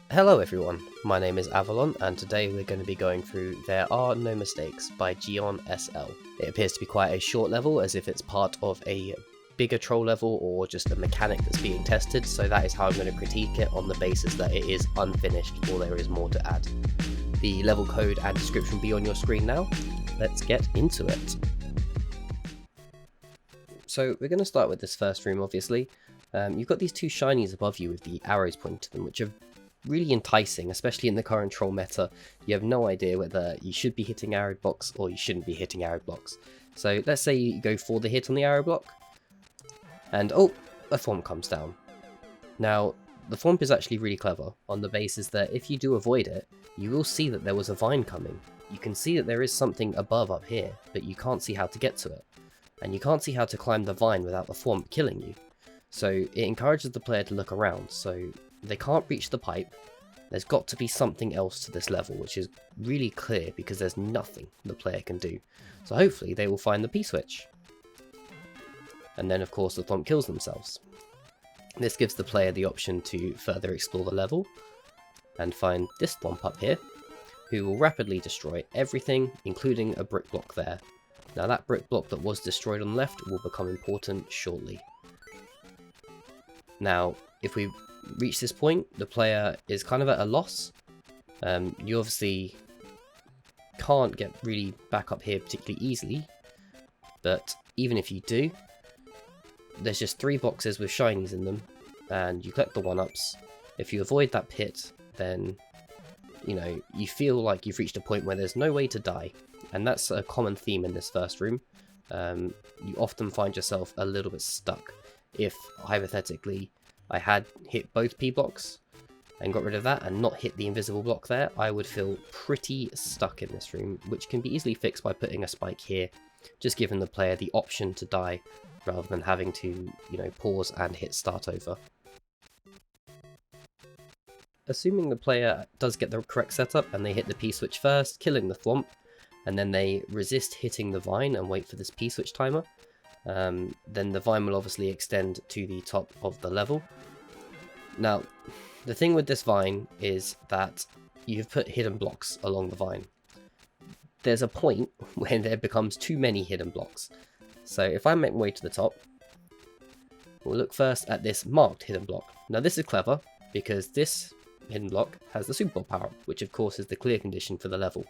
Hello everyone, my name is Avalon and today we're going to be going through There Are No Mistakes by GeonSL. It appears to be quite a short level, as if it's part of a bigger troll level or just a mechanic that's being tested, so that is how I'm going to critique it, on the basis that it is unfinished or there is more to add. The level code and description will be on your screen now. Let's get into it. So we're going to start with this first room, obviously. You've got these two shinies above you with the arrows pointing to them, which are really enticing, especially in the current troll meta. You have no idea whether you should be hitting arrow blocks or you shouldn't be hitting arrow blocks. So let's say you go for the hit on the arrow block, and oh, a thwomp comes down. Now, the thwomp is actually really clever, on the basis that if you do avoid it, you will see that there was a vine coming. You can see that there is something above up here, but you can't see how to get to it. And you can't see how to climb the vine without the thwomp killing you. So it encourages the player to look around, so they can't reach the pipe. There's got to be something else to this level, which is really clear because there's nothing the player can do. So hopefully they will find the P-switch. And then of course the thwomp kills themselves. This gives the player the option to further explore the level and find this thwomp up here, who will rapidly destroy everything, including a brick block there. Now that brick block that was destroyed on the left will become important shortly. Now, if we reach this point, the player is kind of at a loss. You obviously can't get really back up here particularly easily, but even if you do, there's just 3 boxes with shinies in them, and you collect the 1-ups. If you avoid that pit, then, you know, you feel like you've reached a point where there's no way to die, and that's a common theme in this first room. You often find yourself a little bit stuck. If, hypothetically, I had hit both P blocks and got rid of that and not hit the invisible block there, I would feel pretty stuck in this room, which can be easily fixed by putting a spike here, just giving the player the option to die rather than having to, you know, pause and hit start over. Assuming the player does get the correct setup and they hit the P-switch first, killing the thwomp, and then they resist hitting the vine and wait for this P-switch timer, then the vine will obviously extend to the top of the level. Now, the thing with this vine is that you've put hidden blocks along the vine. There's a point when there becomes too many hidden blocks. So if I make my way to the top, we'll look first at this marked hidden block. Now this is clever, because this hidden block has the Super Ball power, which of course is the clear condition for the level.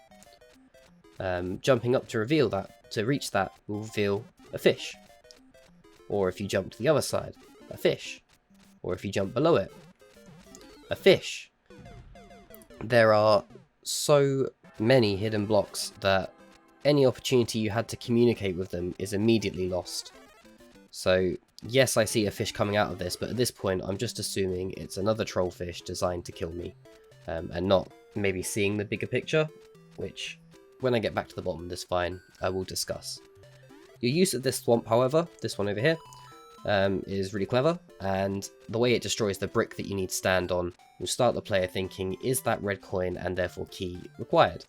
Jumping up to reveal that, to reach that, will reveal a fish. Or if you jump to the other side, a fish. Or if you jump below it, a fish. There are so many hidden blocks that any opportunity you had to communicate with them is immediately lost. So yes, I see a fish coming out of this, but at this point I'm just assuming it's another troll fish designed to kill me, and not maybe seeing the bigger picture, which when I get back to the bottom of this vine I will discuss. Your use of this thwomp, however, this one over here, is really clever, and the way it destroys the brick that you need to stand on will start the player thinking, is that red coin and therefore key required?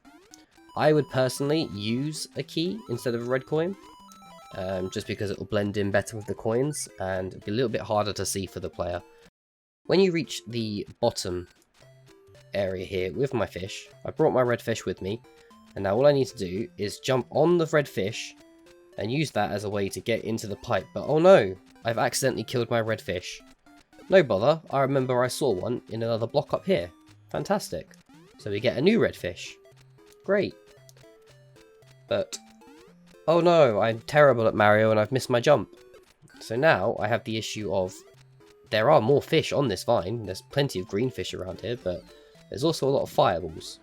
I would personally use a key instead of a red coin, just because it will blend in better with the coins and be a little bit harder to see for the player. When you reach the bottom area here with my fish, I brought my red fish with me, and now all I need to do is jump on the red fish and use that as a way to get into the pipe. But oh no, I've accidentally killed my red fish. No bother, I remember I saw one in another block up here. Fantastic. So we get a new red fish. Great. But oh no, I'm terrible at Mario and I've missed my jump. So now I have the issue of, there are more fish on this vine. There's plenty of green fish around here, but there's also a lot of fireballs.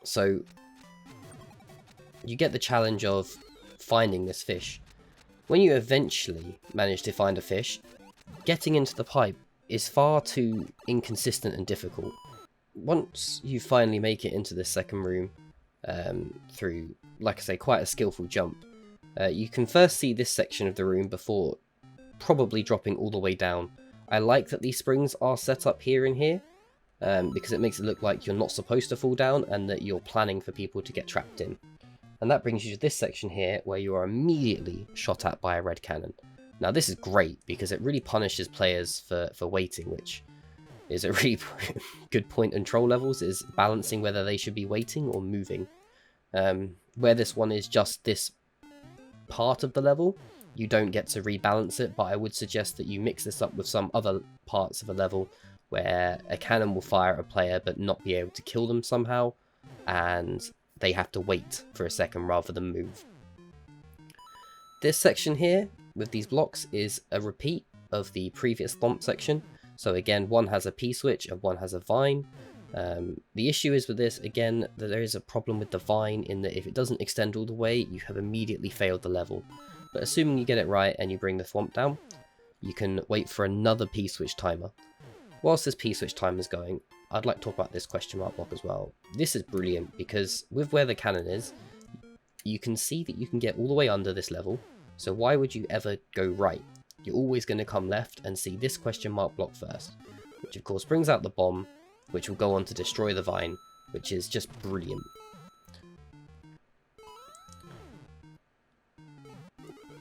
So you get the challenge of finding this fish. When you eventually manage to find a fish, getting into the pipe is far too inconsistent and difficult. Once you finally make it into this second room, through, like I say, quite a skillful jump, you can first see this section of the room before probably dropping all the way down. I like that these springs are set up here and here, because it makes it look like you're not supposed to fall down and that you're planning for people to get trapped in. And that brings you to this section here, where you are immediately shot at by a red cannon. Now this is great, because it really punishes players for waiting, which is a really good point in troll levels, is balancing whether they should be waiting or moving. Where this one is just this part of the level, you don't get to rebalance it, but I would suggest that you mix this up with some other parts of a level where a cannon will fire at a player but not be able to kill them somehow, and they have to wait for a second rather than move. This section here with these blocks is a repeat of the previous thwomp section. So again, one has a P-switch and one has a vine. The issue is with this, again, that there is a problem with the vine in that if it doesn't extend all the way, you have immediately failed the level. But assuming you get it right and you bring the thwomp down, you can wait for another P-switch timer. Whilst this P-switch timer is going, I'd like to talk about this question mark block as well. This is brilliant because with where the cannon is, you can see that you can get all the way under this level, so why would you ever go right? You're always going to come left and see this question mark block first, which of course brings out the bomb, which will go on to destroy the vine, which is just brilliant.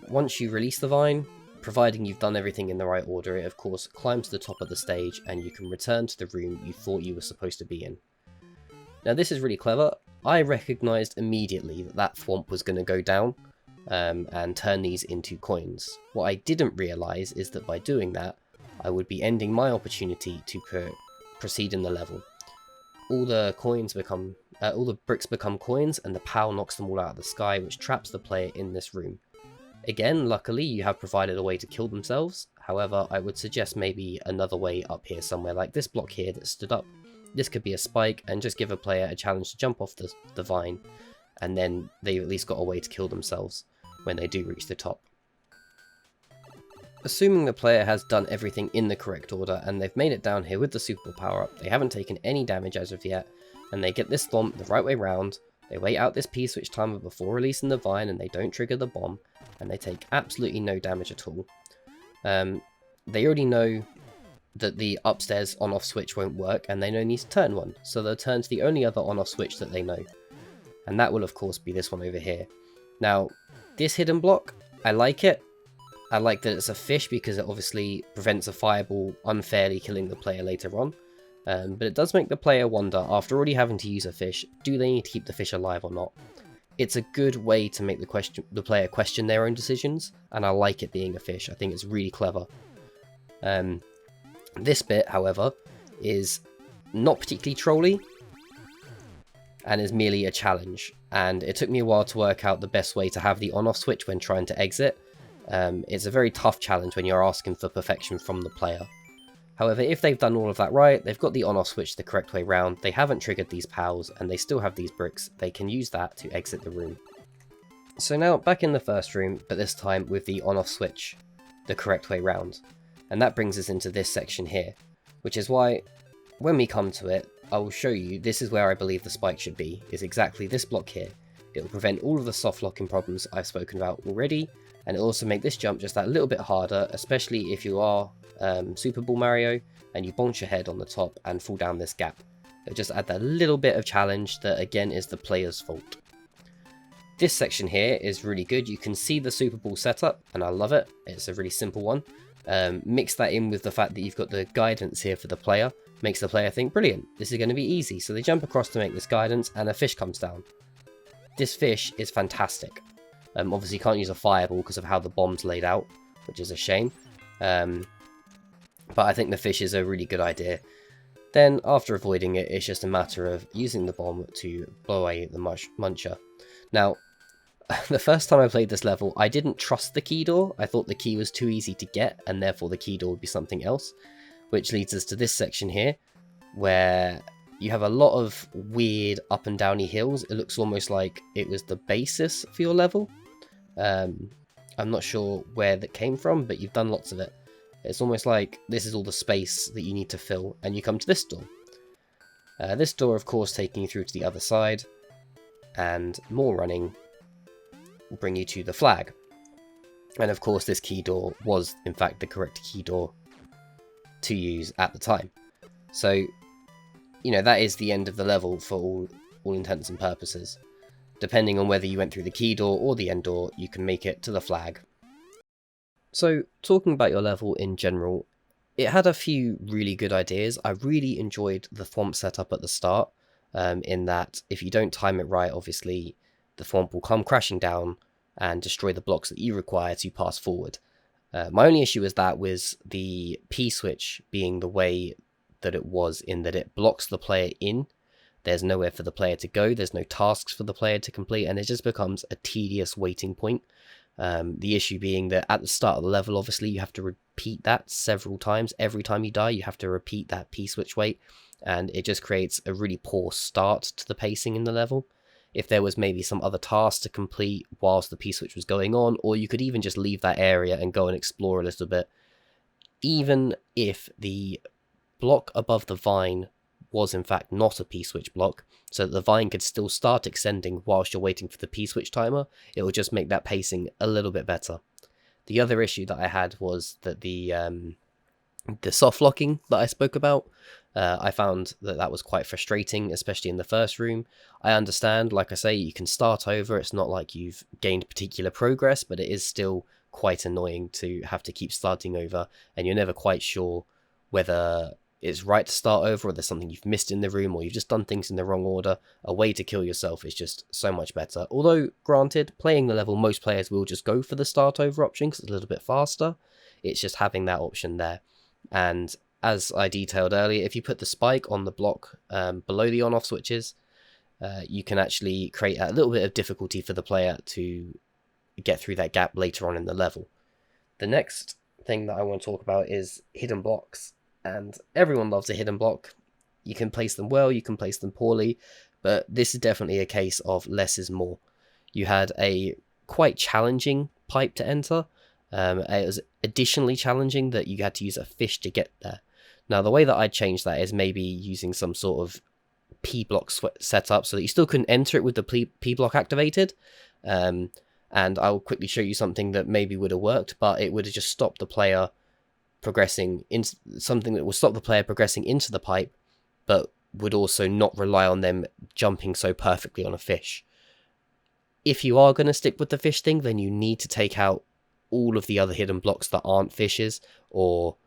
Once you release the vine, providing you've done everything in the right order, it of course climbs to the top of the stage and you can return to the room you thought you were supposed to be in. Now this is really clever. I recognised immediately that that thwomp was going to go down and turn these into coins. What I didn't realise is that by doing that, I would be ending my opportunity to proceed in the level. All the bricks become coins and the POW knocks them all out of the sky, which traps the player in this room. Again, luckily you have provided a way to kill themselves, however I would suggest maybe another way up here somewhere, like this block here that stood up. This could be a spike and just give a player a challenge to jump off the vine, and then they've at least got a way to kill themselves when they do reach the top. Assuming the player has done everything in the correct order and they've made it down here with the Super Ball power up, they haven't taken any damage as of yet, and they get this thwomp the right way round, they wait out this P-switch timer before releasing the vine and they don't trigger the bomb, and they take absolutely no damage at all. They already know that the upstairs on-off switch won't work and they don't need to turn one, so they'll turn to the only other on-off switch that they know. And that will of course be this one over here. Now, this hidden block, I like it. I like that it's a fish because it obviously prevents a fireball unfairly killing the player later on. But it does make the player wonder, after already having to use a fish, do they need to keep the fish alive or not? It's a good way to make the player question their own decisions, and I like it being a fish. I think it's really clever. This bit, however, is not particularly trolly, and is merely a challenge. And it took me a while to work out the best way to have the on-off switch when trying to exit. It's a very tough challenge when you're asking for perfection from the player. However, if they've done all of that right, they've got the on-off switch the correct way round, they haven't triggered these POWs, and they still have these bricks, they can use that to exit the room. So now, back in the first room, but this time with the on-off switch the correct way round. And that brings us into this section here, which is why, when we come to it, I will show you this is where I believe the spike should be, is exactly this block here. It will prevent all of the soft locking problems I've spoken about already, and it'll also make this jump just that little bit harder, especially if you are Super Ball Mario and you bounce your head on the top and fall down this gap. It'll just add that little bit of challenge that again is the player's fault. This section here is really good. You can see the Super Ball setup and I love it. It's a really simple one. Mix that in with the fact that you've got the guidance here for the player, makes the player think, brilliant, this is going to be easy. So they jump across to make this guidance and a fish comes down. This fish is fantastic. Obviously you can't use a fireball because of how the bomb's laid out, which is a shame. But I think the fish is a really good idea. Then after avoiding it, it's just a matter of using the bomb to blow away the muncher. Now, the first time I played this level, I didn't trust the key door. I thought the key was too easy to get, and therefore the key door would be something else. Which leads us to this section here, where you have a lot of weird up and downy hills. It looks almost like it was the basis for your level. I'm not sure where that came from, but you've done lots of it. It's almost like this is all the space that you need to fill, and you come to this door. This door, of course, taking you through to the other side, and more running will bring you to the flag. And of course, this key door was, in fact, the correct key door to use at the time. So, you know, that is the end of the level for all intents and purposes. Depending on whether you went through the key door or the end door, you can make it to the flag. So, talking about your level in general, It had a few really good ideas. I really enjoyed the thwomp setup at the start, in that if you don't time it right, obviously the thwomp will come crashing down and destroy the blocks that you require to pass forward. My only issue with that was the P-switch being the way that it was, in that it blocks the player in. There's nowhere for the player to go, there's no tasks for the player to complete, and it just becomes a tedious waiting point. The issue being that at the start of the level, obviously, you have to repeat that several times. Every time you die, you have to repeat that P-switch wait, and it just creates a really poor start to the pacing in the level. If there was maybe some other task to complete whilst the P-switch was going on, or you could even just leave that area and go and explore a little bit. Even if the block above the vine was in fact not a P-switch block, so that the vine could still start extending whilst you're waiting for the P-switch timer, it will just make that pacing a little bit better. The other issue that I had was that the soft locking that I spoke about, I found that that was quite frustrating, especially in the first room. I understand, like I say, you can start over, it's not like you've gained particular progress, but it is still quite annoying to have to keep starting over, and you're never quite sure whether it's right to start over, or there's something you've missed in the room, or you've just done things in the wrong order. A way to kill yourself is just so much better. Although, granted, playing the level, most players will just go for the start over option because it's a little bit faster. It's just having that option there. And as I detailed earlier, if you put the spike on the block below the on-off switches, you can actually create a little bit of difficulty for the player to get through that gap later on in the level. The next thing that I want to talk about is hidden blocks. And everyone loves a hidden block. You can place them well, you can place them poorly, but this is definitely a case of less is more. You had a quite challenging pipe to enter. It was additionally challenging that you had to use a fish to get there. Now, the way that I'd change that is maybe using some sort of P-block setup so that you still couldn't enter it with the P-block activated. And I'll quickly show you something that maybe would have worked, but it would have just stopped the player progressing into something that will stop the player progressing into the pipe, but would also not rely on them jumping so perfectly on a fish. If you are going to stick with the fish thing, then you need to take out all of the other hidden blocks that aren't fishes, or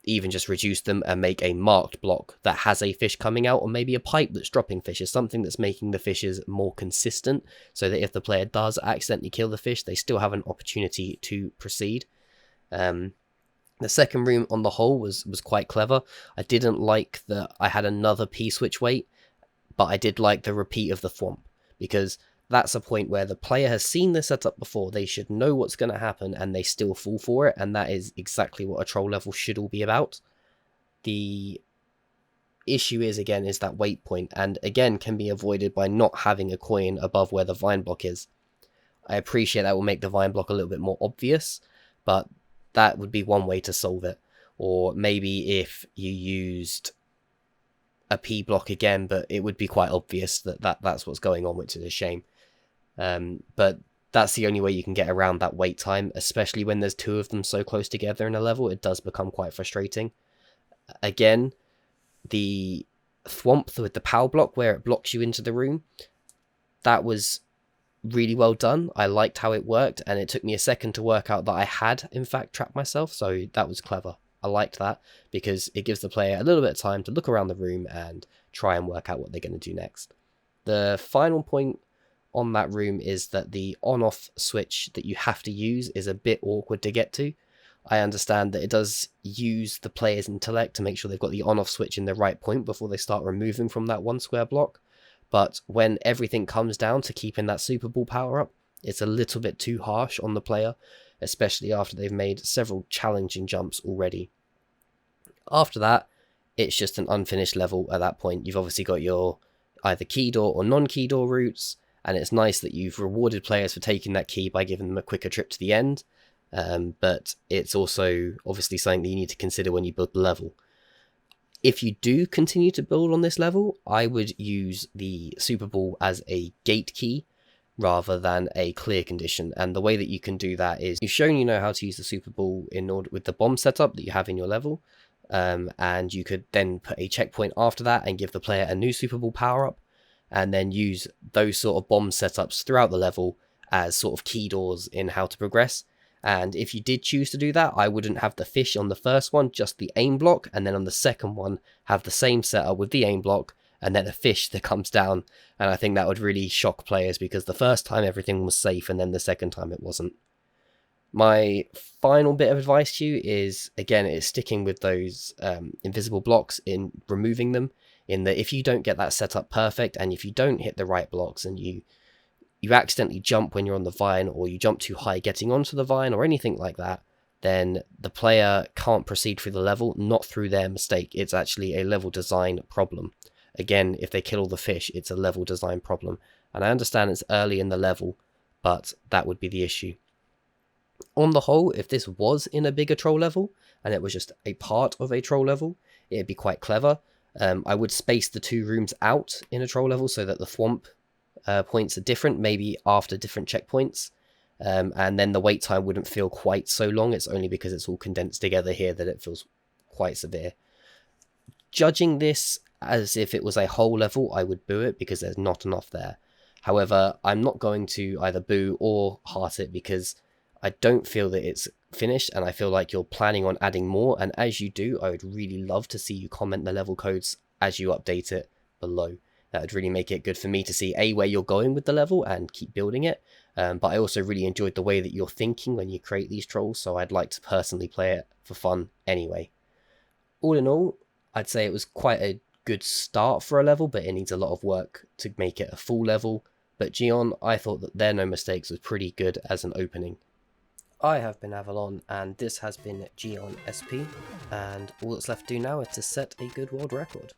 even just reduce them and make a marked block that has a fish coming out, or maybe a pipe that's dropping fishes, something that's making the fishes more consistent, so that if the player does accidentally kill the fish, they still have an opportunity to proceed. The second room on the whole was quite clever. I didn't like that I had another P-switch wait, but I did like the repeat of the thwomp, because that's a point where the player has seen the setup before, they should know what's going to happen, and they still fall for it, and that is exactly what a troll level should all be about. The issue is that wait point, and again can be avoided by not having a coin above where the vine block is. I appreciate that will make the vine block a little bit more obvious, but that would be one way to solve it. Or maybe if you used a P block again, but it would be quite obvious that's what's going on, which is a shame. But that's the only way you can get around that wait time, especially when there's two of them so close together in a level. It does become quite frustrating. Again, the thwomp with the power block where it blocks you into the room, that was really well done. I liked how it worked, and it took me a second to work out that I had in fact trapped myself, so that was clever. I liked that because it gives the player a little bit of time to look around the room and try and work out what they're going to do next. The final point on that room is that the on-off switch that you have to use is a bit awkward to get to. I understand that it does use the player's intellect to make sure they've got the on-off switch in the right point before they start removing from that one square block. But when everything comes down to keeping that Super Ball power up, it's a little bit too harsh on the player, especially after they've made several challenging jumps already. After that, it's just an unfinished level at that point. You've obviously got your either key door or non-key door routes, and it's nice that you've rewarded players for taking that key by giving them a quicker trip to the end, but it's also obviously something that you need to consider when you build the level. If you do continue to build on this level, I would use the Super Ball as a gate key rather than a clear condition. And the way that you can do that is you've shown you know how to use the Super Ball in order with the bomb setup that you have in your level. And you could then put a checkpoint after that and give the player a new Super Ball power up, and then use those sort of bomb setups throughout the level as sort of key doors in how to progress. And if you did choose to do that, I wouldn't have the fish on the first one, just the aim block, and then on the second one, have the same setup with the aim block, and then a fish that comes down. And I think that would really shock players, because the first time everything was safe, and then the second time it wasn't. My final bit of advice to you is, again, it's sticking with those invisible blocks, in removing them, in that if you don't get that set up perfect, and if you don't hit the right blocks, and you accidentally jump when you're on the vine, or you jump too high getting onto the vine, or anything like that, then the player can't proceed through the level, not through their mistake. It's actually a level design problem. Again, if they kill all the fish, it's a level design problem. And I understand it's early in the level, but that would be the issue. On the whole, if this was in a bigger troll level, and it was just a part of a troll level, it'd be quite clever. I would space the 2 rooms out in a troll level so that the thwomp points are different, maybe after different checkpoints, and then the wait time wouldn't feel quite so long. It's only because it's all condensed together here that it feels quite severe. Judging this as if it was a whole level, I would boo it because there's not enough there. However, I'm not going to either boo or heart it, because I don't feel that it's finished, and I feel like you're planning on adding more, and as you do, I would really love to see you comment the level codes as you update it below. That would really make it good for me to see where you're going with the level and keep building it. But I also really enjoyed the way that you're thinking when you create these trolls, so I'd like to personally play it for fun anyway. All in all, I'd say it was quite a good start for a level, but it needs a lot of work to make it a full level. But Geon, I thought that There No Mistakes was pretty good as an opening. I have been Avalon, and this has been GeonSP, and all that's left to do now is to set a good world record.